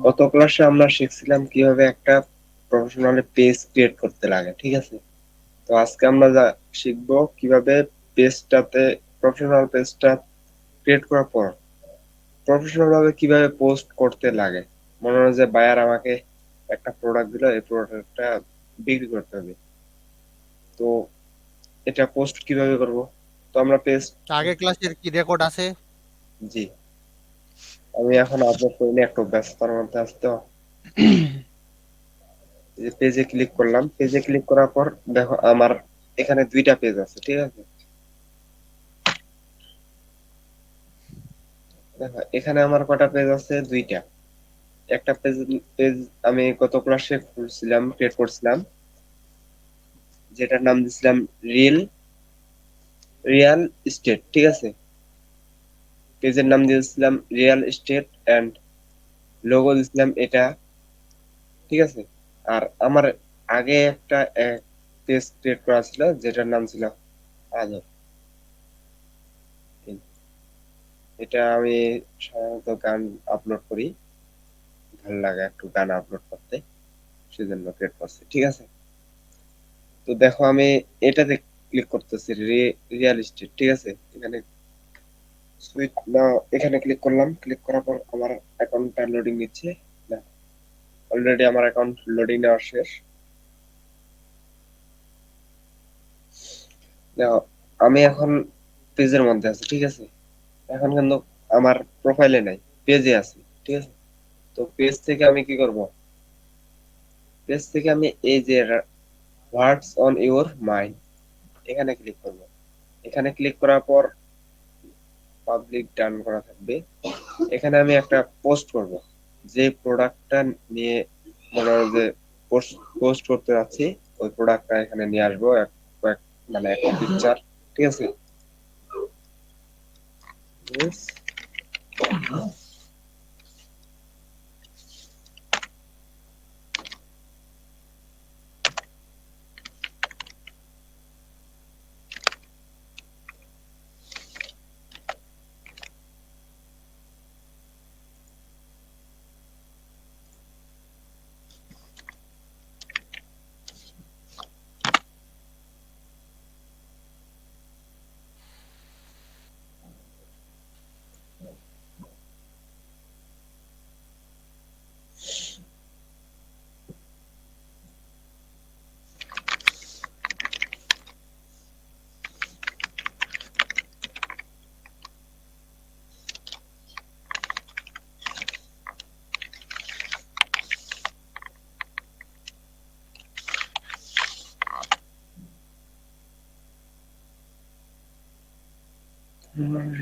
গত ক্লাসে আমরা শিখছিলাম কিভাবে একটা প্রফেশনাল পেজ ক্রিয়েট করতে লাগে, ঠিক আছে? তো আজকে আমরা যা শিখবো কিভাবে পেজটাতে প্রফেশনাল পেজটা ক্রিয়েট করার পর প্রফেশনাল ভাবে কিভাবে পোস্ট করতে লাগে। মনে হয় যে বায়ার আমাকে একটা প্রোডাক্ট দিল, এই প্রোডাক্টটা বিক্রি করতে হবে, তো এটা পোস্ট কিভাবে করব? তো আমরা পেজ, আগের ক্লাসের কি রেকর্ড আছে? জি, আমি এখন আপলোড করিনি, একটু ব্যস্ততার মধ্যে আছি তো। এই যে পেজে ক্লিক করলাম, পেজে ক্লিক করার পর দেখো আমার এখানে দুইটা পেজ আছে, ঠিক আছে? দেখো এখানে আমার কটা পেজ আছে? দুইটা। একটা পেজ পেজ আমি গত ক্লাসে খুলছিলাম, ক্রিয়েট করছিলাম, যেটার নাম দিছিলাম রিল রিয়াল এস্টেট, ঠিক আছে? পেজের নাম দিয়েছিলাম রিয়াল এস্টেট এন্ড লোগো দিছিলাম এটা, ঠিক আছে? আর আমার আগে একটা পেজ ক্রিয়েট করা ছিল যেটার নাম ছিল আদর। এটা আমি সাধারণত গান আপলোড করি, ভালো লাগে একটু গান আপলোড করতে, সেজন্য ক্রিয়েট করছি, ঠিক আছে? তো দেখো আমি এটাতে ক্লিক করতেছি, রিয়াল এস্টেট, ঠিক আছে? এখানে সুইচ না, এখানে ক্লিক করলাম, ক্লিক করার পর আমার অ্যাকাউন্টটা লোডিং নিচ্ছে না, অলরেডি আমার অ্যাকাউন্ট লোডিং নেওয়া শেষ। দেখো আমি এখন পেজের মধ্যে আছি, ঠিক আছে? এখন কিন্তু আমার প্রোফাইলে নাই, পেজে আছি, ঠিক আছে? তো পেজ থেকে আমি কি করব? পেজ থেকে আমি এই যে হোয়াটস অন ইউর মাইন্ড, এখানে ক্লিক করব। এখানে ক্লিক করার পর পাবলিক ডান করা থাকবে। এখানে আমি একটা পোস্ট করব, যে প্রোডাক্টটা নিয়ে মনে হয় যে পোস্ট পোস্ট করতে যাচ্ছি, ওই প্রোডাক্টটা এখানে নিয়ে আসবো, মানে একটা পিকচার, ঠিক আছে? Yes.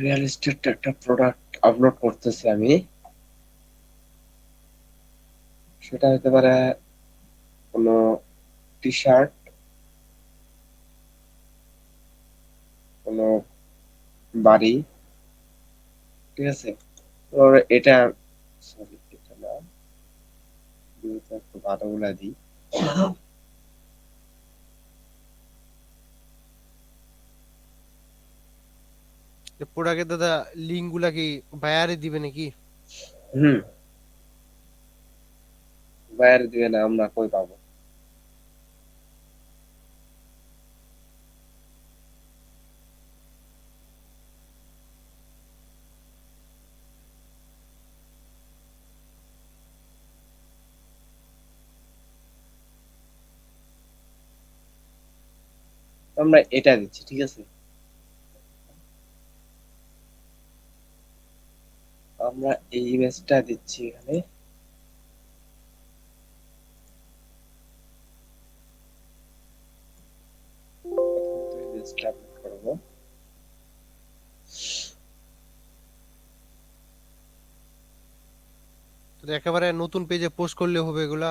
রিয়েল এস্টেট একটা প্রোডাক্ট আপলোড করতেছি আমি, সেটা হতে পারে কোনো টি শার্ট, কোনো বাড়ি, ঠিক আছে? তো এটা, সরি এটা না, ভিউতে একটু ভালো বলে দিই। প্রোডাক্টের দাদা লিঙ্ক গুলা কি বায়ারে দিবে নাকি? হুম, বাইরে দিবে না, আমরা কই পাবো? আমরা এটা দিচ্ছি, ঠিক আছে? আমরা এই ইমেজটা দিচ্ছি এখানে, প্রথমত ইমেজটা আপলোড করবো। তো একেবারে নতুন পেজে পোস্ট করলে হবে এগুলা?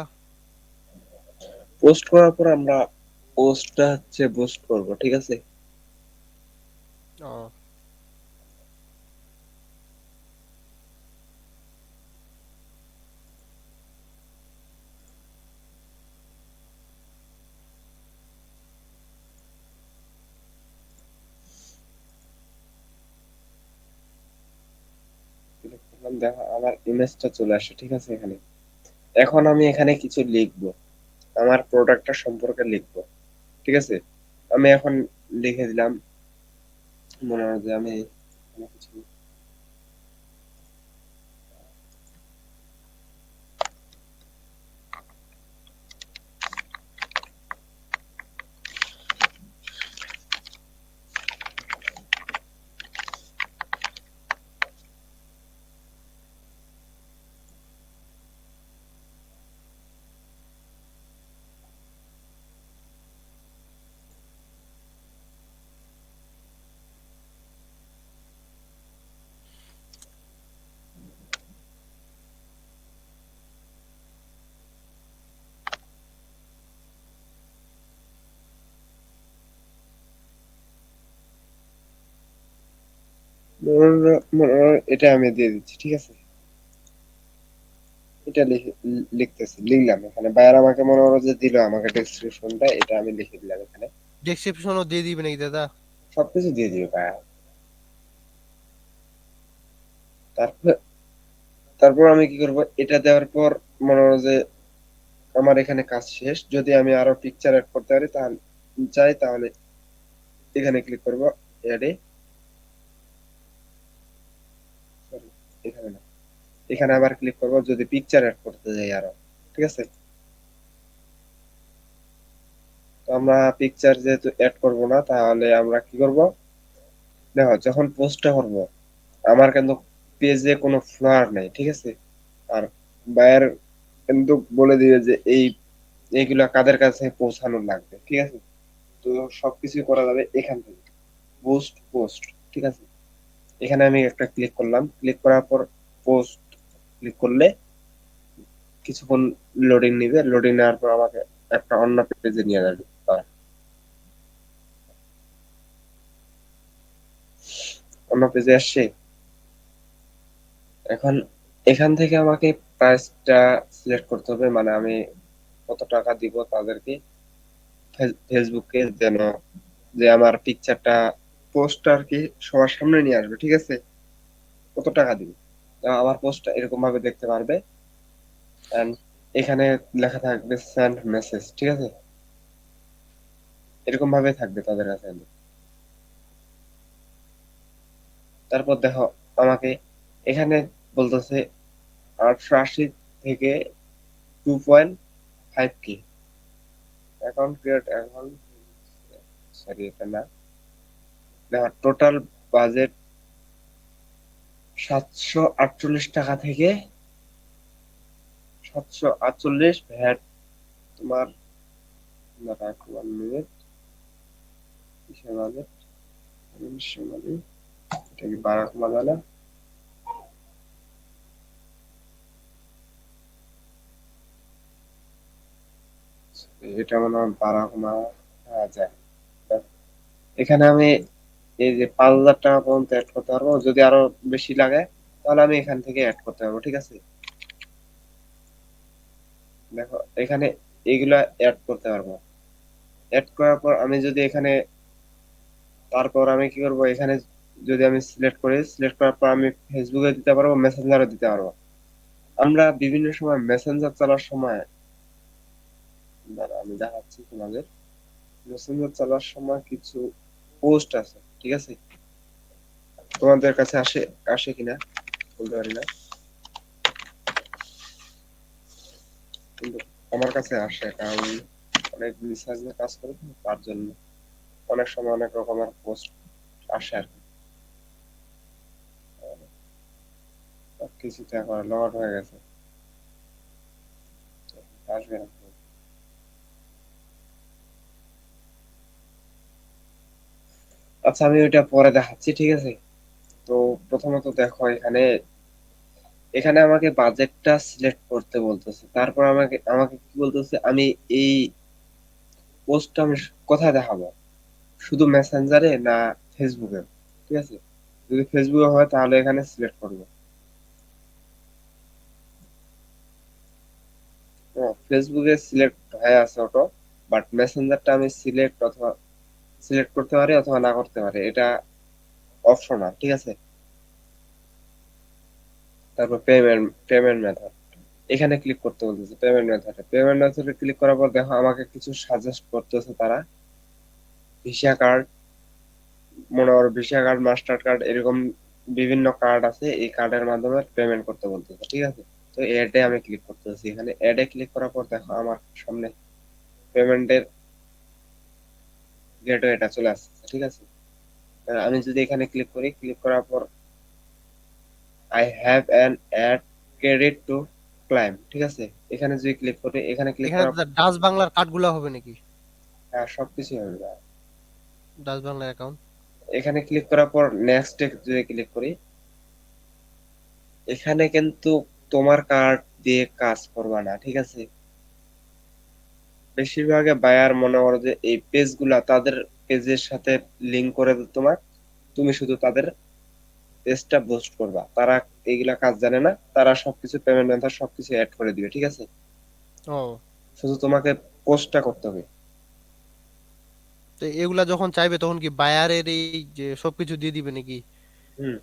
পোস্ট করার পর আমরা পোস্টটা হচ্ছে পোস্ট করব, ঠিক আছে? ও, ক্লিক করলাম, দেখো আমার ইমেজটা চলে আসে, ঠিক আছে। এখানে এখন আমি এখানে কিছু লিখবো, আমার প্রোডাক্টটা সম্পর্কে লিখবো, ঠিক আছে। আমি এখন লিখে দিলাম, মনে হয় যে আমি এখানে কিছু এটা আমি দিয়ে দিচ্ছি, ঠিক আছে। এটা লিখতেছি, লিখলাম এখানে। বায়ার আমাকে মনে করো যে দিল আমাকে ডেসক্রিপশনটা, এটা আমি লিখে দিলাম এখানে। ডেসক্রিপশনও দিয়ে দিবে নাকি দাদা? সবকিছু দিয়ে দিবে বায়ার। তারপর তারপর আমি কি করব, এটা দেওয়ার পর মনে করো যে আমার এখানে কাজ শেষ। যদি আমি আরো পিকচার অ্যাড করতে পারি তাহলে, চাই তাহলে এখানে ক্লিক করব, অ্যাডে, সরি এখানে না, এখানে আবার ক্লিক করব যদি পিকচার অ্যাড করতে যাই আরো, ঠিক আছে। তো আমরা পিকচার যেহেতু অ্যাড করব না, তাহলে আমরা কি করব, দেখো যখন পোস্টটা করব আমার কিন্তু পেজে কোনো ফ্লোয়ার নেই, ঠিক আছে। আর বায়ার কিন্তু বলে দিবে যে এইগুলা কাদের কাছে পৌঁছানো লাগবে, ঠিক আছে। তো সবকিছু করা যাবে এখান থেকে, পোস্ট পোস্ট, ঠিক আছে। এখানে আমি একটা ক্লিক করলাম, ক্লিক করার পর পোস্ট ক্লিক করলে কিছুক্ষণ লোডিং নিবে, লোডিং নেওয়ার পর আমাকে একটা অন্য পেজে নিয়ে যাবে। অন্য পেজে আসছে। এখন এখান থেকে আমাকে প্রাইসটা সিলেক্ট করতে হবে, মানে আমি কত টাকা দিব তাদেরকে, ফেসবুকে যেন, যে আমার পিকচারটা, পোস্ট আর কি সবার সামনে নিয়ে আসবে, ঠিক আছে। কত টাকা দিব, তো আমার পোস্টটা এরকম ভাবে দেখতে পারবে। And এখানে লেখা থাকবে সেন্ড মেসেজ, ঠিক আছে। এরকম ভাবে থাকবে তাদের কাছে। তারপর দেখো আমাকে এখানে বলতেছে 880 থেকে 2.5K account create account, sorry এটা না। দেখো টোটাল বাজেট 748 টাকা থেকে 748 ভ্যাট তোমার। দাঁড়া 1 মিনিট, কিসের বাজেট, মানে এটা কি 12 কমা যায় না? এটা মনে হয় 12 কমা যায়। এখানে আমি এই যে 5,000 টাকা পর্যন্ত অ্যাড করতে পারবো, যদি আরো বেশি লাগে তাহলে আমি এখান থেকে অ্যাড করতে পারবো, ঠিক আছে। দেখো এখানে এইগুলা অ্যাড করতে পারবো। অ্যাড করার পর আমি যদি এখানে, তারপর আমি কি করব, এখানে যদি আমি সিলেক্ট করি, সিলেক্ট করার পর আমি ফেসবুকে দিতে পারবো, মেসেঞ্জারও দিতে পারবো। আমরা বিভিন্ন সময় মেসেঞ্জার চালার সময়, দাঁড়া আমি দেখাচ্ছি তোমাদের, মেসেঞ্জার চালার সময় কিছু পোস্ট আছে, ঠিক আছে। তোমাদের কাছে আসে আসে কিনা বলতে পারি না, কিন্তু আমার কাছে আসে, কারণ অনেক রিসার্চে কাজ করে তো, তার জন্য অনেক সময় অনেক রকমের পোস্ট আসে আর কি। কিছুতে এখন লড হয়ে গেছে, আসবে না। আচ্ছা আমি ওইটা পরে দেখাচ্ছি, ঠিক আছে। তো প্রথমত দেখো এখানে, এখানে আমাকে বাজেটটা সিলেক্ট করতে বলতেছে। তারপর আমাকে আমাকে কি বলতেছে, আমি এই পোস্টটা আমি কোথায় দেখাবো, শুধু মেসেঞ্জারে না ফেসবুকে, ঠিক আছে। যদি ফেসবুকে হয় তাহলে এখানে সিলেক্ট করবো। ফেসবুকে সিলেক্ট হয়ে আছে অটো, বাট মেসেঞ্জারটা আমি সিলেক্ট অথবা সিলেক্ট করতে পারি অথবা না করতে পারি, এটা অপশনাল, ঠিক আছে। তারপর পেমেন্ট পেমেন্ট মেথড, এখানে ক্লিক করতে বলতেছে পেমেন্ট মেথডে ক্লিক করার পর দেখো আমাকে কিছু সাজেস্ট করতেছে তারা। ভিসা কার্ড, মনে করো ভিসা কার্ড, মাস্টার কার্ড, এরকম বিভিন্ন কার্ড আছে, এই কার্ডের মাধ্যমে পেমেন্ট করতে বলতেছে, ঠিক আছে। তো অ্যাডে আমি ক্লিক করতেছি, এখানে অ্যাডে ক্লিক করার পর দেখো আমার সামনে পেমেন্টের গেটওয়েটা চলে আসছে, ঠিক আছে। আমি যদি এখানে ক্লিক করি, ক্লিক করার পর I have an add credit to climb, ঠিক আছে। এখানে যদি ক্লিক করি, এখানে ক্লিক এখানে করার পর দাদা ডাচ বাংলার কার্ডগুলো হবে নাকি? হ্যাঁ, সবকিছু হবে না। ডাচ বাংলার অ্যাকাউন্ট। এখানে ক্লিক করার পর নেক্সট যদি ক্লিক করি, এখানে কিন্তু তোমার কার্ড দিয়ে কাজ করবা না, ঠিক আছে। বেশিরভাগে বায়ার মনে করো যে এই পেজ গুলা তাদের পেজের সাথে লিংক করে দেবে তোমার, তুমি শুধু তাদের পেজটা বুস্ট করবা, তারা এইগুলা কাজ জানে না, তারা সবকিছু পেমেন্ট মেথড সবকিছু অ্যাড করে দিবে, ঠিক আছে। ও, শুধু তোমাকে পোস্টটা করতে হবে। তো এগুলা যখন চাইবে তখন কি বায়ারের এই যে সবকিছু দিয়ে দিবে নাকি? হুম,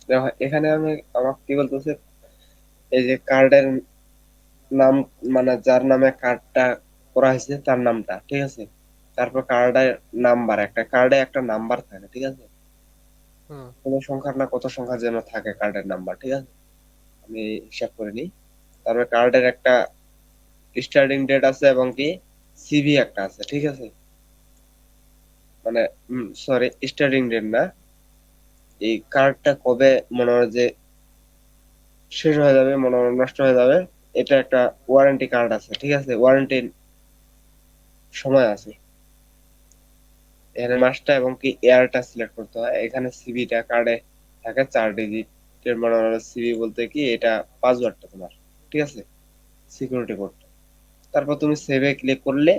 দেখো এখানে আমি, আমাকে কি বলতেছে, এই যে কার্ডের নাম, মানে যার নামে কার্ডটা করা হয়েছে তার নামটা, ঠিক আছে। তারপর কার্ডের নাম্বার, একটা কার্ডে একটা নাম্বার থাকে, ঠিক আছে। হুম। কোনো সংখ্যা না কত সংখ্যা যেন থাকে কার্ডের নাম্বার, ঠিক আছে। আমি হিসাব করে নিই। তারপরে কার্ডের একটা স্টার্টিং ডেট আছে এবং কি সিভি একটা আছে, ঠিক আছে। মানে সরি, স্টার্টিং ডেট না, এই কার্ডটা কবে মনে হয় যে শেষ হয়ে যাবে, মনে হয় নষ্ট হয়ে যাবে, এটা একটা ওয়ারেন্টি কার্ড আছে, ঠিক আছে, ওয়ারেন্টির সময় আছে। এখানে মাসটা এবং কি ইয়ারটা সিলেক্ট করতে হয়। এখানে সিভিটা কার্ডে থাকে 4 ডিজিটের, মনে হয় সিভি বলতে কি এটা পাসওয়ার্ডটা তোমার, ঠিক আছে, সিকিউরিটি কোড। তারপর তুমি সেভে ক্লিক করলে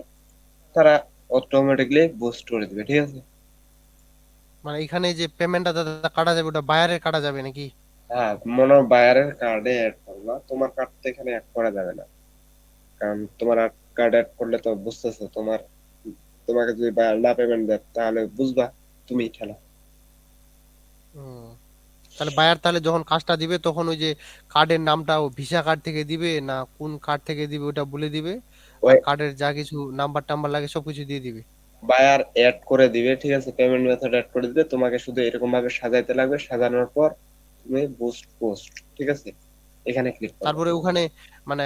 তারা অটোমেটিকলি বুস্ট করে দিবে, ঠিক আছে। মানে এখানে যে পেমেন্টটা দাদা কাটা যাবে ওটা বায়ারের কাটা যাবে নাকি? হ্যাঁ, মনে হয় বায়ারের কার্ডে অ্যাড করবা, তোমার কার্ড তো এখানে অ্যাড করা যাবে না, কারণ তোমার কার্ড অ্যাড করলে তো বুঝতেছো তোমার, তোমাকে যদি বায়ার না পেমেন্ট দেয় তাহলে বুঝবা তুমি ঠেলা। হুম। তাহলে বায়ার তাহলে যখন কাজটা দিবে তখন ওই যে কার্ডের নামটা ও ভিসা কার্ড থেকে দিবে না কোন কার্ড থেকে দিবে ওটা বলে দিবে, ওই আর কার্ডের যা কিছু নাম্বার টাম্বার লাগে সবকিছু দিয়ে দিবে। বায়ার অ্যাড করে দিবে, ঠিক আছে, পেমেন্ট মেথড অ্যাড করে দিবে, তোমাকে শুধু এরকম ভাবে সাজাইতে লাগবে, সাজানোর পর তুমি বুস্ট পোস্ট, ঠিক আছে, এখানে ক্লিক করবে। তারপরে ওখানে মানে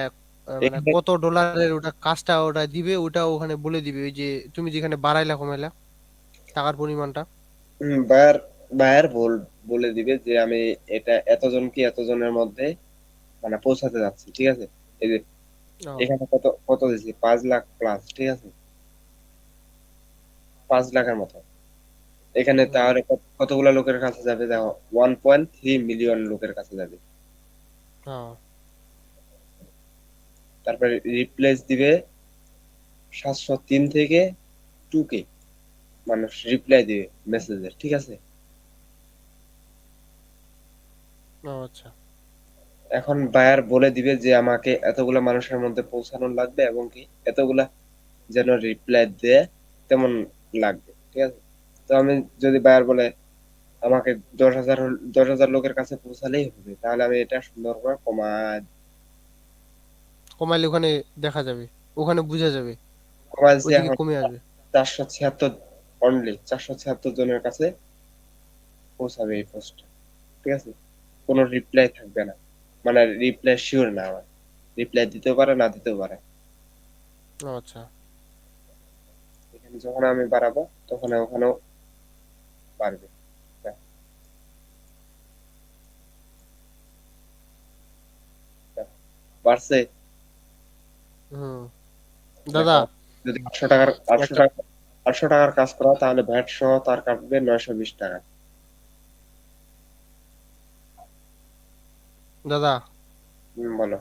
মানে এখানে কত ডলারের ওটা কাজটা ওটা দিবে ওটা ওখানে বলে দিবে ওই যে তুমি যেখানে বাড়াইলা কমাইলা টাকার পরিমাণটা। বায়ার বায়ার বলে দিবে যে আমি এটা এতজন কি এতজনের মধ্যে মানে পৌঁছাতে যাচ্ছি, ঠিক আছে। এই যে ও। এখানে কত কত দিচ্ছি, 5 লাখ প্লাস, ঠিক আছে, 5 লাখের মতো। এখানে হুম। তাহলে কতগুলা লোকের কাছে যাবে, দেখো 1.3 মিলিয়ন লোকের কাছে যাবে। ও। তারপরে রিপ্লেস দিবে 703 থেকে 2K মানুষ রিপ্লাই দিবে মেসেজের, ঠিক আছে। ও আচ্ছা। এখন বায়ার বলে দিবে যে আমাকে এতগুলা মানুষের মধ্যে পৌঁছানো লাগবে এবং কি এতগুলা যেন রিপ্লাই দেয় তেমন লাগবে, ঠিক আছে। তো আমি যদি বায়ার বলে আমাকে 10,000 10,000 লোকের কাছে পৌঁছালেই হবে, তাহলে আমি এটা সুন্দর করে কমা কমাইলে ওখানে দেখা যাবে, ওখানে বোঝা যাবে কমাইছি। ওইদিকে এখন কমে আসবে। 476, অনলি 476 জনের কাছে পৌঁছাবে এই পোস্ট, ঠিক আছে। কোনো রিপ্লাই থাকবে না, মানে রিপ্লাই শিওর না, আমার রিপ্লাই দিতেও পারে না দিতেও পারে। ও আচ্ছা। এখানে যখন আমি বাড়াবো তখন ওখানেও বাড়বে। দেখো, দেখো, বাড়ছে। হুম। দেখো, দাদা যদি 800 টাকার আটশো একটা, টাকা 800 টাকার কাজ করা তাহলে ভ্যাট সহ তার কাটবে 920 টাকা। দাদা বলো।